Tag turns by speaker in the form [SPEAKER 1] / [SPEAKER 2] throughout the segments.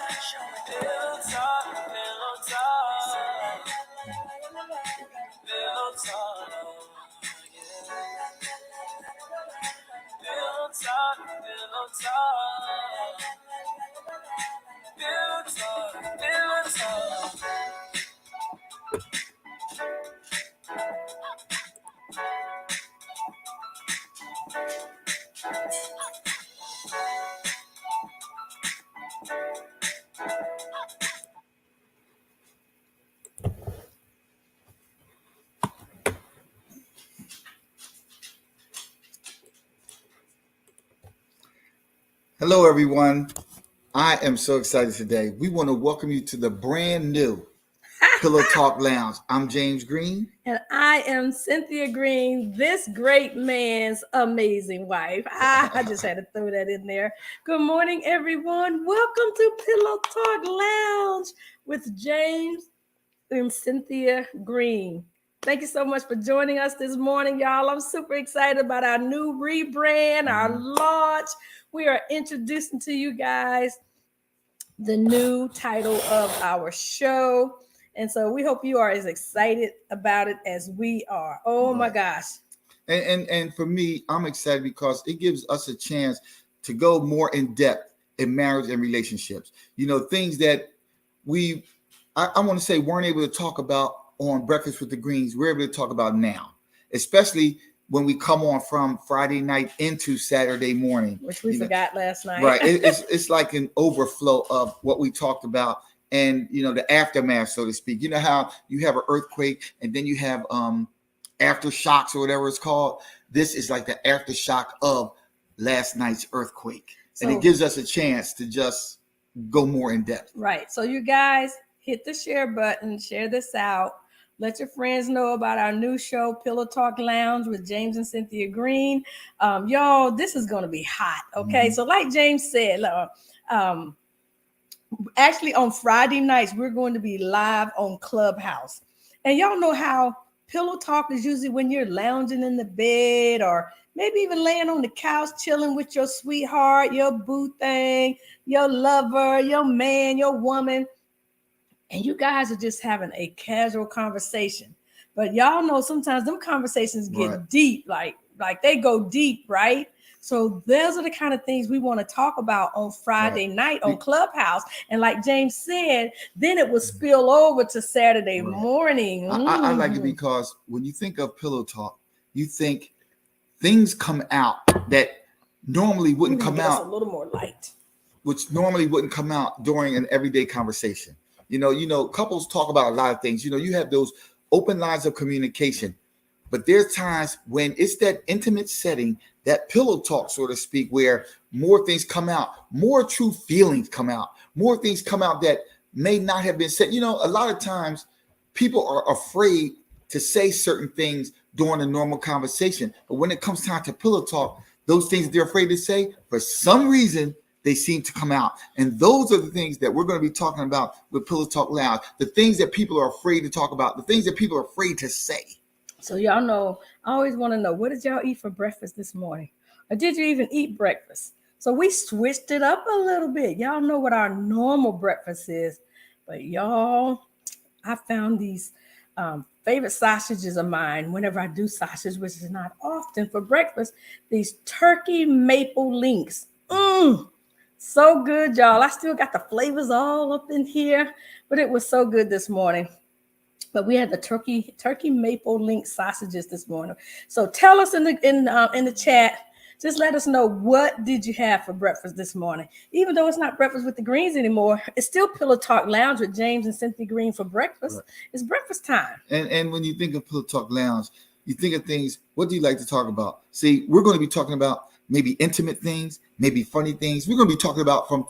[SPEAKER 1] Pillow talk, pillow talk, pillow talk, yeah. Pillow talk, pillow talk, pillow talk, pillow talk.
[SPEAKER 2] Hello, everyone. I am so excited today. We want to welcome you to the brand new Pillow Talk Lounge. I'm James Greene.
[SPEAKER 1] And I am Cynthia Greene, this great man's amazing wife. I just had to throw that in there. Good morning, everyone. Welcome to Pillow Talk Lounge with James and Cynthia Greene. Thank you so much for joining us this morning, y'all. I'm super excited about our new rebrand, our launch. We are introducing to you guys the new title of our show. And so we hope you are as excited about it as we are. Oh my gosh.
[SPEAKER 2] And for me, I'm excited because it gives us a chance to go more in depth in marriage and relationships. You know, things that I want to say weren't able to talk about on Breakfast with the Greenes, we're able to talk about now, especially when we come on from Friday night into Saturday morning.
[SPEAKER 1] Which we forgot last night.
[SPEAKER 2] Right. It's like an overflow of what we talked about and, you know, the aftermath, so to speak. You know how you have an earthquake and then you have aftershocks or whatever it's called. This is like the aftershock of last night's earthquake. And it gives us a chance to just go more in depth.
[SPEAKER 1] Right. So you guys hit the share button, share this out. Let your friends know about our new show, Pillow Talk Lounge with James and Cynthia Greene. Y'all, this is going to be hot, okay? Mm-hmm. So like James said, actually on Friday nights, we're going to be live on Clubhouse. And y'all know how Pillow Talk is usually when you're lounging in the bed or maybe even laying on the couch, chilling with your sweetheart, your boo thing, your lover, your man, your woman. And you guys are just having a casual conversation. But y'all know sometimes them conversations get deep, like they go deep, right? So those are the kind of things we want to talk about on Friday night on Clubhouse. And like James said, then it will spill over to Saturday morning.
[SPEAKER 2] I like it because when you think of Pillow Talk, you think things come out that normally wouldn't come out.
[SPEAKER 1] A little more light.
[SPEAKER 2] Which normally wouldn't come out during an everyday conversation. You know, couples talk about a lot of things. You know, you have those open lines of communication, but there's times when it's that intimate setting, that pillow talk, so to speak, where more things come out, more true feelings come out, more things come out that may not have been said. You know, a lot of times people are afraid to say certain things during a normal conversation, but when it comes time to pillow talk, those things they're afraid to say, for some reason, they seem to come out. And those are the things that we're going to be talking about with Pillow Talk Lounge. The things that people are afraid to talk about, the things that people are afraid to say.
[SPEAKER 1] So y'all know, I always want to know, what did y'all eat for breakfast this morning? Or did you even eat breakfast? So we switched it up a little bit. Y'all know what our normal breakfast is. But y'all, I found these favorite sausages of mine whenever I do sausage, which is not often for breakfast, these turkey maple links. So good, y'all. I still got the flavors all up in here, but it was so good this morning. But we had the turkey maple link sausages this morning. So tell us in the chat. Just let us know, what did you have for breakfast this morning? Even though it's not Breakfast with the Greenes anymore, it's still Pillow Talk Lounge with James and Cynthia Greene for breakfast. Right. It's breakfast time.
[SPEAKER 2] And when you think of Pillow Talk Lounge, you think of things. What do you like to talk about? See, we're going to be talking about maybe intimate things, maybe funny things. We're going to be talking about from,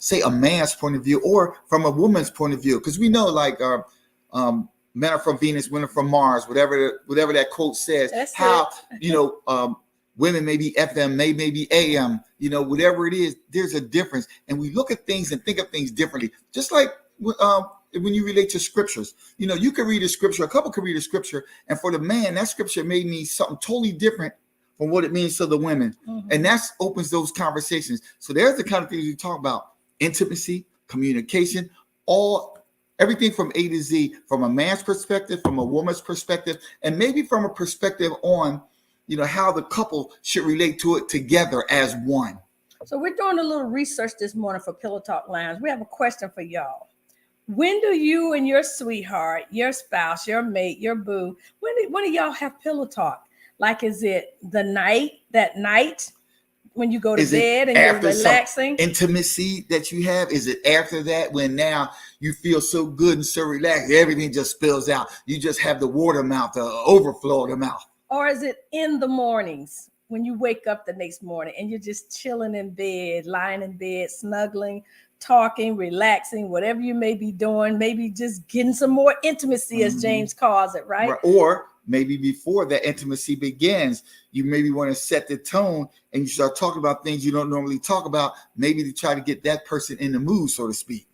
[SPEAKER 2] say, a man's point of view or from a woman's point of view. Because we know, like, men are from Venus, women are from Mars, whatever that quote says.
[SPEAKER 1] That's
[SPEAKER 2] how,
[SPEAKER 1] it.
[SPEAKER 2] You know, women may be FM, may be AM, you know, whatever it is, there's a difference. And we look at things and think of things differently. Just like when you relate to scriptures, you know, you can read a scripture, a couple can read a scripture, and for the man, that scripture may mean something totally different from what it means to the women. Mm-hmm. And that opens those conversations. So there's the kind of things we talk about: intimacy, communication, everything from A to Z, from a man's perspective, from a woman's perspective, and maybe from a perspective on, how the couple should relate to it together as one.
[SPEAKER 1] So we're doing a little research this morning for Pillow Talk Lounge. We have a question for y'all. When do you and your sweetheart, your spouse, your mate, your boo, when do y'all have pillow talk? Like, is it that night when you go to bed and you're relaxing?
[SPEAKER 2] Intimacy that you have? Is it after that when now you feel so good and so relaxed, everything just spills out? You just have the water mouth, the overflow of the mouth.
[SPEAKER 1] Or is it in the mornings when you wake up the next morning and you're just chilling in bed, lying in bed, snuggling, talking, relaxing, whatever you may be doing, maybe just getting some more intimacy, as James calls it, right?
[SPEAKER 2] Or maybe before that intimacy begins, you maybe want to set the tone and you start talking about things you don't normally talk about, maybe to try to get that person in the mood, so to speak.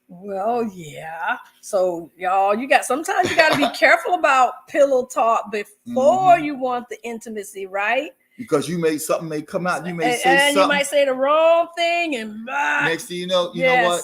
[SPEAKER 1] Well, yeah. So y'all, sometimes you got to be careful about pillow talk before you want the intimacy, right?
[SPEAKER 2] Because something may come out, you may say something,
[SPEAKER 1] you might say the wrong thing, and
[SPEAKER 2] next thing you know what?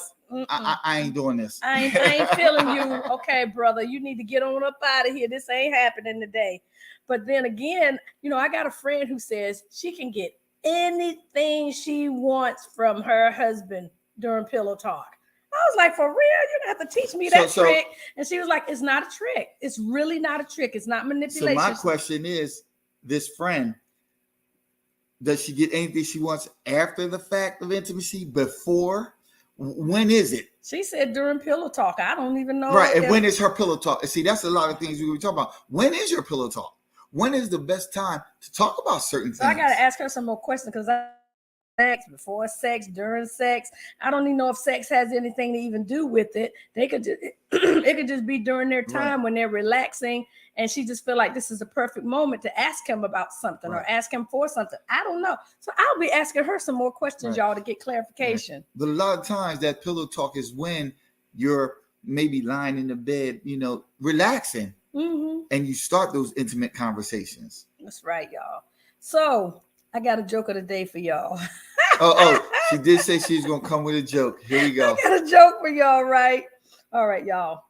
[SPEAKER 2] I ain't doing this.
[SPEAKER 1] I ain't feeling you. Okay, brother, you need to get on up out of here. This ain't happening today. But then again, I got a friend who says she can get anything she wants from her husband during pillow talk. I was like, for real? You don't have to teach me that trick. And she was like, it's not a trick. It's really not a trick. It's not manipulation.
[SPEAKER 2] So my question is, this friend, does she get anything she wants after the fact of intimacy? Before? When is it?
[SPEAKER 1] She said during pillow talk. I don't even know.
[SPEAKER 2] Right. And when is her pillow talk? See, that's a lot of things we were talking about. When is your pillow talk? When is the best time to talk about certain things?
[SPEAKER 1] I got to ask her some more questions because sex, before sex, during sex. I don't even know if sex has anything to even do with it. It could just be during their time when they're relaxing, and she just feel like this is a perfect moment to ask him about something or ask him for something. I don't know. So I'll be asking her some more questions, y'all, to get clarification.
[SPEAKER 2] But a lot of times that pillow talk is when you're maybe lying in the bed, relaxing, and you start those intimate conversations.
[SPEAKER 1] That's right, y'all. So I got a joke of the day for y'all.
[SPEAKER 2] She did say she's going to come with a joke. Here we go.
[SPEAKER 1] I got a joke for y'all, right? All right, y'all.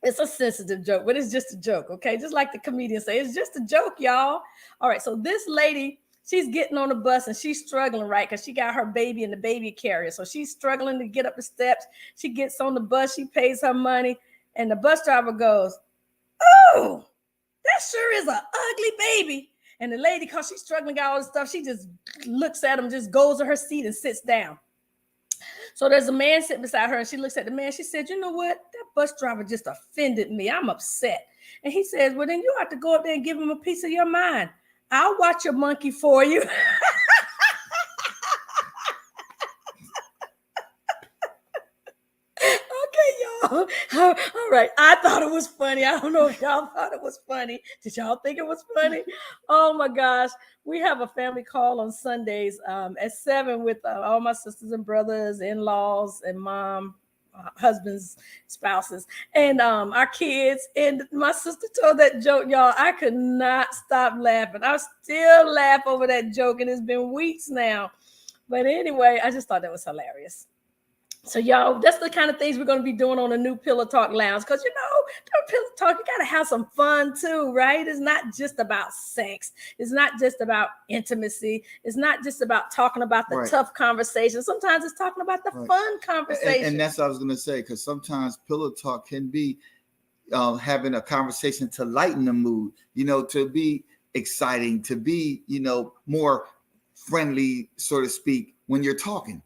[SPEAKER 1] It's a sensitive joke, but it's just a joke, okay? Just like the comedian say, it's just a joke, y'all. All right, so this lady, she's getting on the bus and she's struggling, right? Because she got her baby in the baby carrier. So she's struggling to get up the steps. She gets on the bus, she pays her money, and the bus driver goes, "Oh, that sure is an ugly baby." And the lady, because she's struggling, got all this stuff, she just looks at him, just goes to her seat and sits down. So there's a man sitting beside her, and she looks at the man. She said, "You know what? That bus driver just offended me. I'm upset." And he says, "Well, then you have to go up there and give him a piece of your mind. I'll watch your monkey for you." All right. I thought it was funny. I don't know if y'all thought it was funny. Did y'all think it was funny? Oh my gosh. We have a family call on Sundays at 7 with all my sisters and brothers, in-laws, and mom, husbands, spouses, and our kids. And my sister told that joke, y'all. I could not stop laughing. I still laugh over that joke, and it's been weeks now. But anyway, I just thought that was hilarious. So, y'all, that's the kind of things we're going to be doing on a new Pillow Talk Lounge. Because, during Pillow Talk, you got to have some fun, too, right? It's not just about sex. It's not just about intimacy. It's not just about talking about the tough conversation. Sometimes it's talking about the fun conversation.
[SPEAKER 2] And that's what I was going to say, because sometimes Pillow Talk can be having a conversation to lighten the mood, to be exciting, to be, more friendly, so to speak, when you're talking.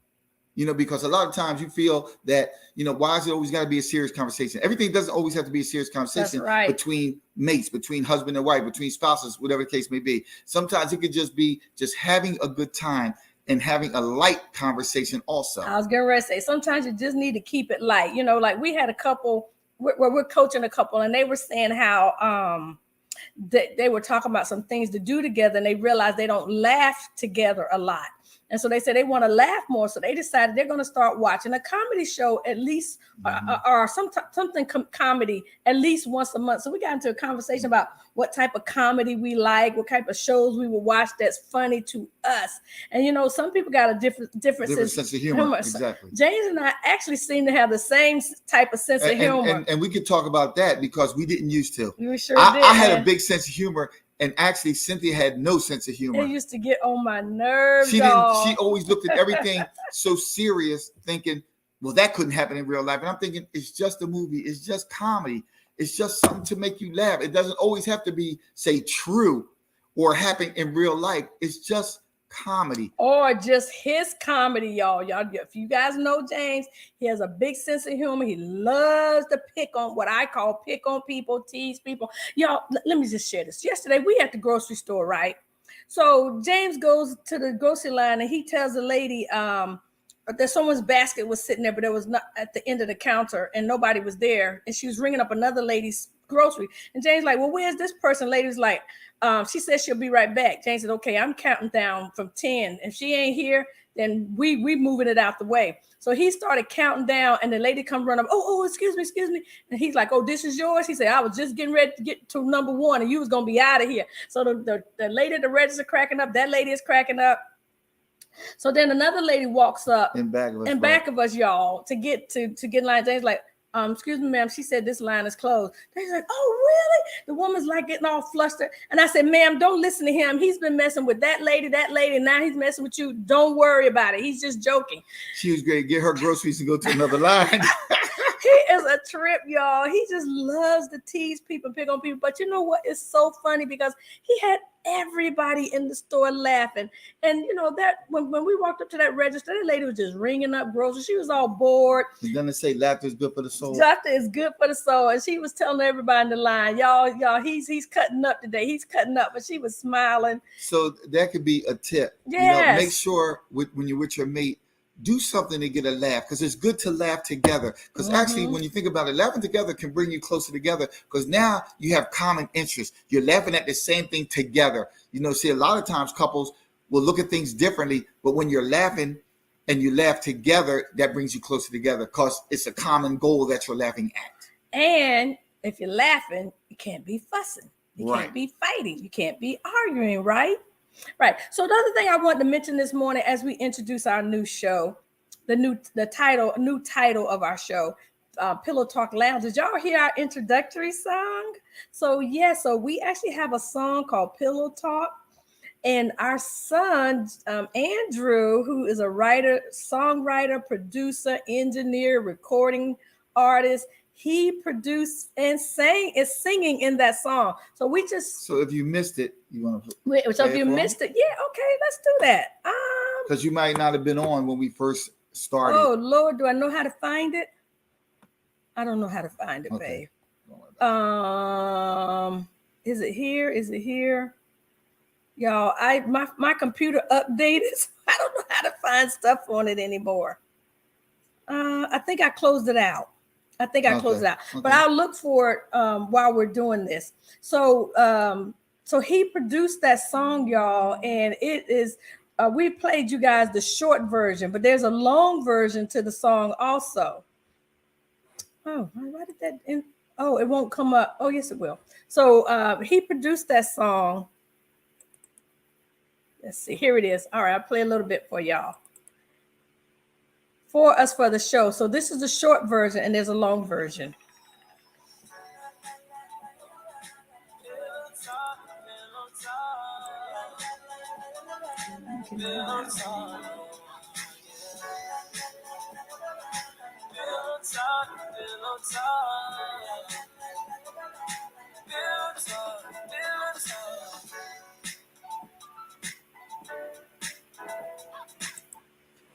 [SPEAKER 2] Because a lot of times you feel that, why is it always got to be a serious conversation? Everything doesn't always have to be a serious conversation between mates, between husband and wife, between spouses, whatever the case may be. Sometimes it could just be just having a good time and having a light conversation also.
[SPEAKER 1] I was going to say, sometimes you just need to keep it light. Like we had a couple where we're coaching a couple, and they were saying how they were talking about some things to do together, and they realized they don't laugh together a lot. And so they said they want to laugh more. So they decided they're going to start watching a comedy show at least, or something comedy at least once a month. So we got into a conversation about what type of comedy we like, what type of shows we will watch that's funny to us. And you know, some people got a different
[SPEAKER 2] sense of humor. Exactly.
[SPEAKER 1] James and I actually seem to have the same type of sense of humor.
[SPEAKER 2] And we could talk about that because we didn't used to.
[SPEAKER 1] We sure did.
[SPEAKER 2] I had a big sense of humor. And actually, Cynthia had no sense of humor.
[SPEAKER 1] It used to get on my nerves.
[SPEAKER 2] She always looked at everything so serious, thinking, well, that couldn't happen in real life. And I'm thinking, it's just a movie. It's just comedy. It's just something to make you laugh. It doesn't always have to be, say, true or happen in real life. It's just comedy.
[SPEAKER 1] Or just his comedy, y'all. If you guys know James, he has a big sense of humor. He loves to pick on what I call pick on people, tease people. Y'all, let me just share this. Yesterday, we at the grocery store, right? So James goes to the grocery line and he tells the lady that someone's basket was sitting there, but it was not at the end of the counter and nobody was there. And she was ringing up another lady's grocery. And James like, well, where's this person? Lady's like, she says she'll be right back. James said, okay, I'm counting down from 10. If she ain't here, then we moving it out the way. So he started counting down and the lady come run up. Oh, excuse me. And he's like, oh, this is yours. He said, I was just getting ready to get to number 1 and you was going to be out of here. So the lady at the register cracking up, that lady is cracking up. So then another lady walks up
[SPEAKER 2] in back
[SPEAKER 1] of us, y'all, to get in line. James like, excuse me, ma'am. She said this line is closed. They're like, oh, really? The woman's like getting all flustered. And I said, ma'am, don't listen to him. He's been messing with that lady. Now he's messing with you. Don't worry about it. He's just joking.
[SPEAKER 2] She was going to get her groceries and go to another line.
[SPEAKER 1] He is a trip, y'all. He just loves to tease people, pick on people. But you know what? It's so funny because he had everybody in the store laughing. And you know that when we walked up to that register, that lady was just ringing up groceries. She was all bored.
[SPEAKER 2] He's gonna say laughter is good for the soul.
[SPEAKER 1] Laughter is good for the soul. And she was telling everybody in the line, y'all, he's cutting up today. He's cutting up, but she was smiling.
[SPEAKER 2] So that could be a tip.
[SPEAKER 1] Yes.
[SPEAKER 2] You know, make sure when you're with your mate, do something to get a laugh, because it's good to laugh together. Because actually, when you think about it, laughing together can bring you closer together, because now you have common interests. You're laughing at the same thing together. You know, see, a lot of times couples will look at things differently, but when you're laughing and you laugh together, that brings you closer together because it's a common goal that you're laughing at.
[SPEAKER 1] And if you're laughing, you can't be fussing. You can't be fighting. You can't be arguing, right? Right. So the other thing I wanted to mention this morning as we introduce our new show, the new title of our show, Pillow Talk Lounge. Did y'all hear our introductory song? So we actually have a song called Pillow Talk, and our son Andrew, who is a writer, songwriter, producer, engineer, recording artist, he produced and is singing in that song. So
[SPEAKER 2] if you missed it, you want to
[SPEAKER 1] if you missed it, okay, let's do that.
[SPEAKER 2] Because you might not have been on when we first started.
[SPEAKER 1] Oh Lord, do I know how to find it? I don't know how to find it, babe. Is it here? Y'all, my computer updated. So I don't know how to find stuff on it anymore. I think I closed it out. Okay. But I'll look for it while we're doing this. So he produced that song, y'all, and it is. We played you guys the short version, but there's a long version to the song also. Oh, why did that? It won't come up. Oh, yes, it will. So he produced that song. Let's see. Here it is. All right, I'll play a little bit for y'all. For us for the show. So this is the short version and there's a long version.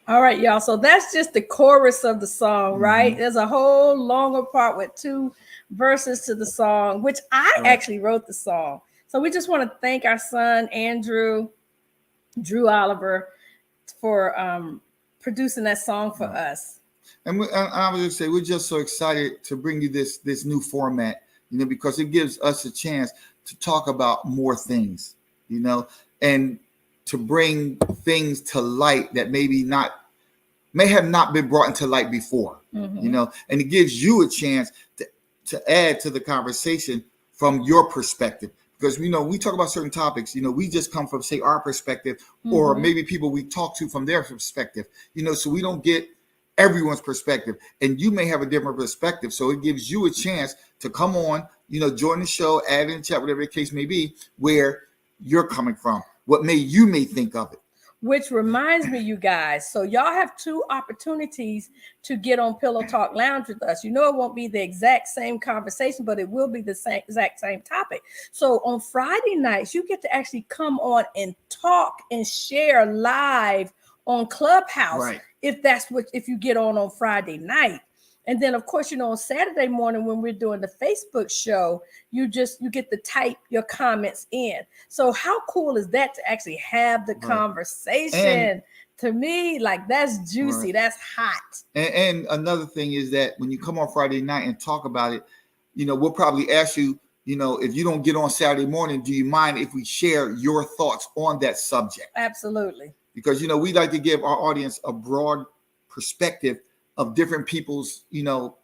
[SPEAKER 1] All right, y'all. So that's just the chorus of the song, right? There's a whole longer part with 2 verses to the song, which I actually wrote the song. So we just want to thank our son, Drew Oliver, for producing that song for us.
[SPEAKER 2] And I was going to say, we're just so excited to bring you this new format, you know, because it gives us a chance to talk about more things, you know, and to bring things to light that may have not been brought into light before, you know, and it gives you a chance to add to the conversation from your perspective. Because, you know, we talk about certain topics, you know, we just come from, say, our perspective, or maybe people we talk to from their perspective, you know, so we don't get everyone's perspective. And you may have a different perspective. So it gives you a chance to come on, you know, join the show, add in chat, whatever the case may be, where you're coming from, what you may think of it.
[SPEAKER 1] Which reminds me, you guys, so y'all have 2 opportunities to get on Pillow Talk Lounge with us. You know, it won't be the exact same conversation, but it will be the exact same topic. So on Friday nights, you get to actually come on and talk and share live on Clubhouse.
[SPEAKER 2] Right.
[SPEAKER 1] If you get on Friday night. And then, of course, you know, on Saturday morning when we're doing the Facebook show, you get to type your comments in. So how cool is that to actually have the conversation? And to me, like, that's juicy. That's hot.
[SPEAKER 2] And another thing is that when you come on Friday night and talk about it, you know, we'll probably ask you, you know, if you don't get on Saturday morning, do you mind if we share your thoughts on that subject?
[SPEAKER 1] Absolutely.
[SPEAKER 2] Because, you know, we like to give our audience a broad perspective of different people's, you know,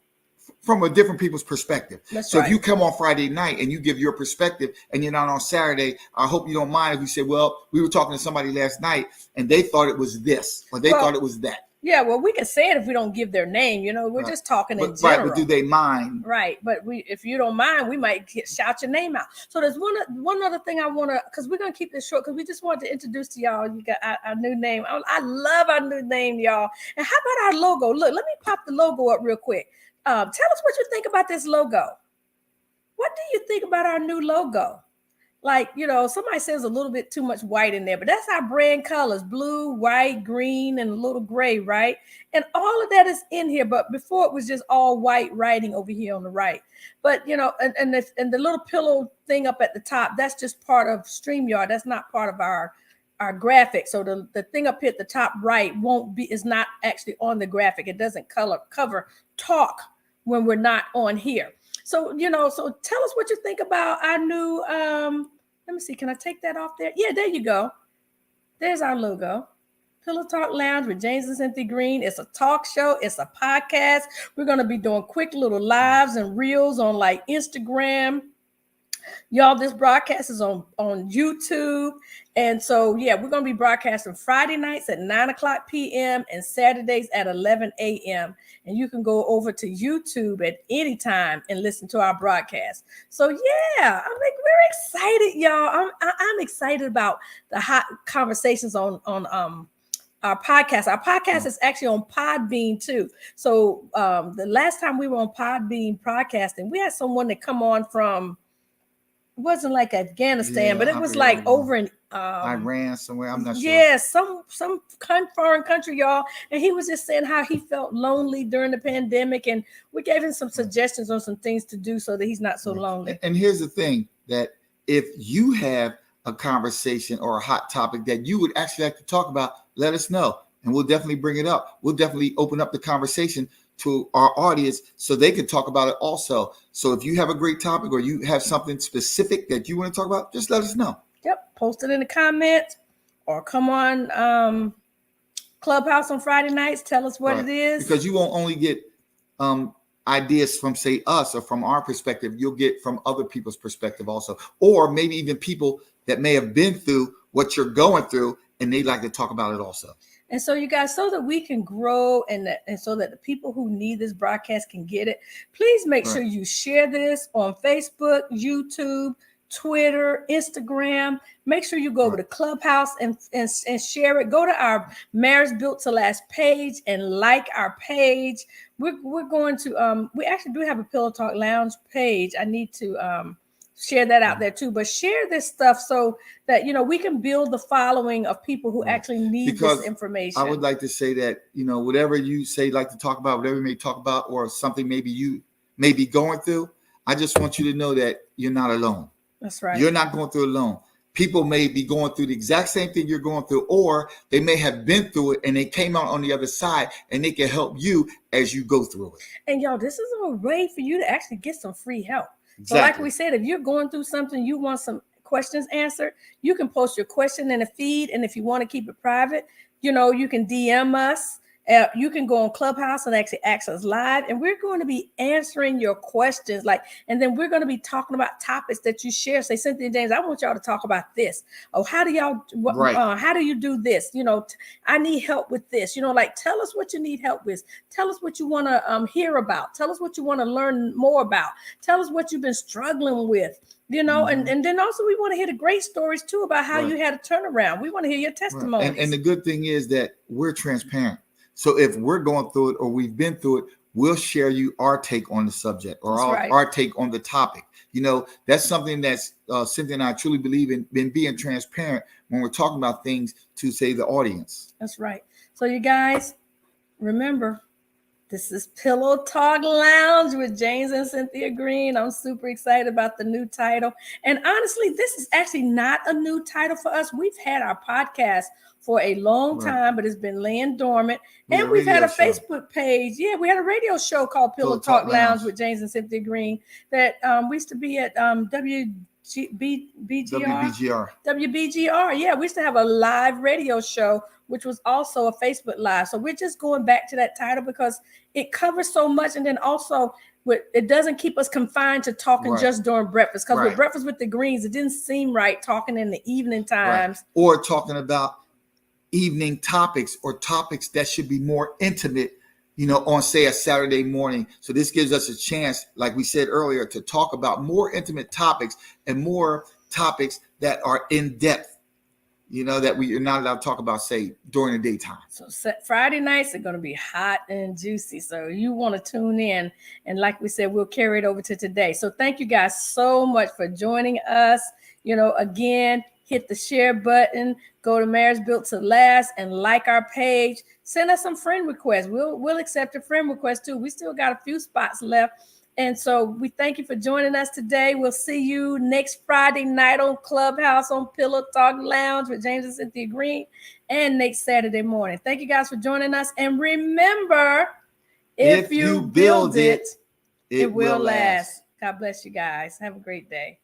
[SPEAKER 2] from a different people's perspective.
[SPEAKER 1] That's
[SPEAKER 2] so
[SPEAKER 1] right.
[SPEAKER 2] If you come on Friday night and you give your perspective and you're not on Saturday, I hope you don't mind if we say, well, we were talking to somebody last night and they thought it was this or they thought it was that.
[SPEAKER 1] Yeah, well, we can say it if we don't give their name. You know, we're just talking in general.
[SPEAKER 2] Right, but do they mind?
[SPEAKER 1] Right, but if you don't mind, we might shout your name out. So there's one other thing I want to, because we're going to keep this short, because we just wanted to introduce to y'all, you got our new name. I love our new name, y'all. And how about our logo? Look, let me pop the logo up real quick. Tell us what you think about this logo. What do you think about our new logo? Like, you know, somebody says a little bit too much white in there, but that's our brand colors: blue, white, green, and a little gray, right? And all of that is in here. But before it was just all white writing over here on the right. But, you know, and the little pillow thing up at the top, that's just part of StreamYard. That's not part of our graphic. So the thing up here at the top right is not actually on the graphic. It doesn't cover talk when we're not on here. So, you know, so tell us what you think about our new, let me see, can I take that off there? Yeah, there you go. There's our logo. Pillow Talk Lounge with James and Cynthia Greene. It's a talk show. It's a podcast. We're going to be doing quick little lives and reels on like Instagram. Y'all, this broadcast is on YouTube. And so, yeah, we're going to be broadcasting Friday nights at 9:00 p.m. and Saturdays at 11 a.m. And you can go over to YouTube at any time and listen to our broadcast. So, yeah, I'm like, we're excited, y'all. I'm excited about the hot conversations on our podcast. Our podcast is actually on Podbean too. So the last time we were on Podbean broadcasting, we had someone that come on from, it wasn't like Afghanistan, but it was like over in
[SPEAKER 2] Iran somewhere. I'm not sure.
[SPEAKER 1] Yeah, some foreign country, y'all. And he was just saying how he felt lonely during the pandemic, and we gave him some suggestions on some things to do so that he's not so lonely.
[SPEAKER 2] And here's the thing, that if you have a conversation or a hot topic that you would actually like to talk about, let us know, and we'll definitely bring it up. We'll definitely open up the conversation to our audience so they can talk about it also. So if you have a great topic or you have something specific that you want to talk about, just let us know.
[SPEAKER 1] Yep, post it in the comments or come on Clubhouse on Friday nights. Tell us what it is.
[SPEAKER 2] Because you won't only get ideas from, say, us or from our perspective. You'll get from other people's perspective also. Or maybe even people that may have been through what you're going through and they'd like to talk about it also.
[SPEAKER 1] And so, you guys, so that we can grow and so that the people who need this broadcast can get it, please make sure you share this on Facebook, YouTube, Twitter, Instagram. Make sure you go over to Clubhouse and share it. Go to our Marriage Built to Last page and like our page. We're going to we actually do have a Pillow Talk Lounge page. I need to share that out there too, but share this stuff so that, you know, we can build the following of people who actually need this information.
[SPEAKER 2] I would like to say that, you know, whatever you say, like to talk about, whatever you may talk about, or something maybe you may be going through, I just want you to know that you're not alone.
[SPEAKER 1] That's right.
[SPEAKER 2] You're not going through it alone. People may be going through the exact same thing you're going through, or they may have been through it and they came out on the other side, and they can help you as you go through it.
[SPEAKER 1] And y'all, this is a way for you to actually get some free help.
[SPEAKER 2] Exactly.
[SPEAKER 1] So like we said, if you're going through something, you want some questions answered, you can post your question in the feed. And if you want to keep it private, you can DM us. You can go on Clubhouse and actually access live, and we're going to be answering your questions. And then we're going to be talking about topics that you share. Say, Cynthia James, I want y'all to talk about this. Oh, how do y'all?
[SPEAKER 2] Right.
[SPEAKER 1] How do you do this? I need help with this. Tell us what you need help with. Tell us what you want to hear about. Tell us what you want to learn more about. Tell us what you've been struggling with. And then also we want to hear the great stories too about how you had a turnaround. We want to hear your testimonies.
[SPEAKER 2] Right. And the good thing is that we're transparent. So if we're going through it or we've been through it, we'll share you our take on the subject or our take on the topic. That's something that's Cynthia and I truly believe in being transparent when we're talking about things to save the audience.
[SPEAKER 1] That's right. So you guys, remember, this is Pillow Talk Lounge with James and Cynthia Greene. I'm super excited about the new title. And honestly, this is actually not a new title for us. We've had our podcast for a long time, but it's been laying dormant. And we've had a Facebook page. Yeah, we had a radio show called Pillow Talk Lounge with James and Cynthia Greene that we used to be at WBGR. Yeah, we used to have a live radio show, which was also a Facebook Live. So we're just going back to that title because it covers so much. And then also, it doesn't keep us confined to talking just during breakfast. Because with Breakfast with the Greenes, it didn't seem right talking in the evening times.
[SPEAKER 2] Or talking about evening topics or topics that should be more intimate, on, say, a Saturday morning. So this gives us a chance, like we said earlier, to talk about more intimate topics and more topics that are in depth, that we are not allowed to talk about, say, during the daytime.
[SPEAKER 1] So Friday nights are going to be hot and juicy. So you want to tune in. And like we said, we'll carry it over to today. So thank you guys so much for joining us. Again, hit the share button, go to Marriage Built to Last and like our page. Send us some friend requests. We'll accept a friend request too. We still got a few spots left. And so we thank you for joining us today. We'll see you next Friday night on Clubhouse on Pillow Talk Lounge with James and Cynthia Greene, and next Saturday morning. Thank you guys for joining us. And remember, if you build it, it will last. God bless you guys. Have a great day.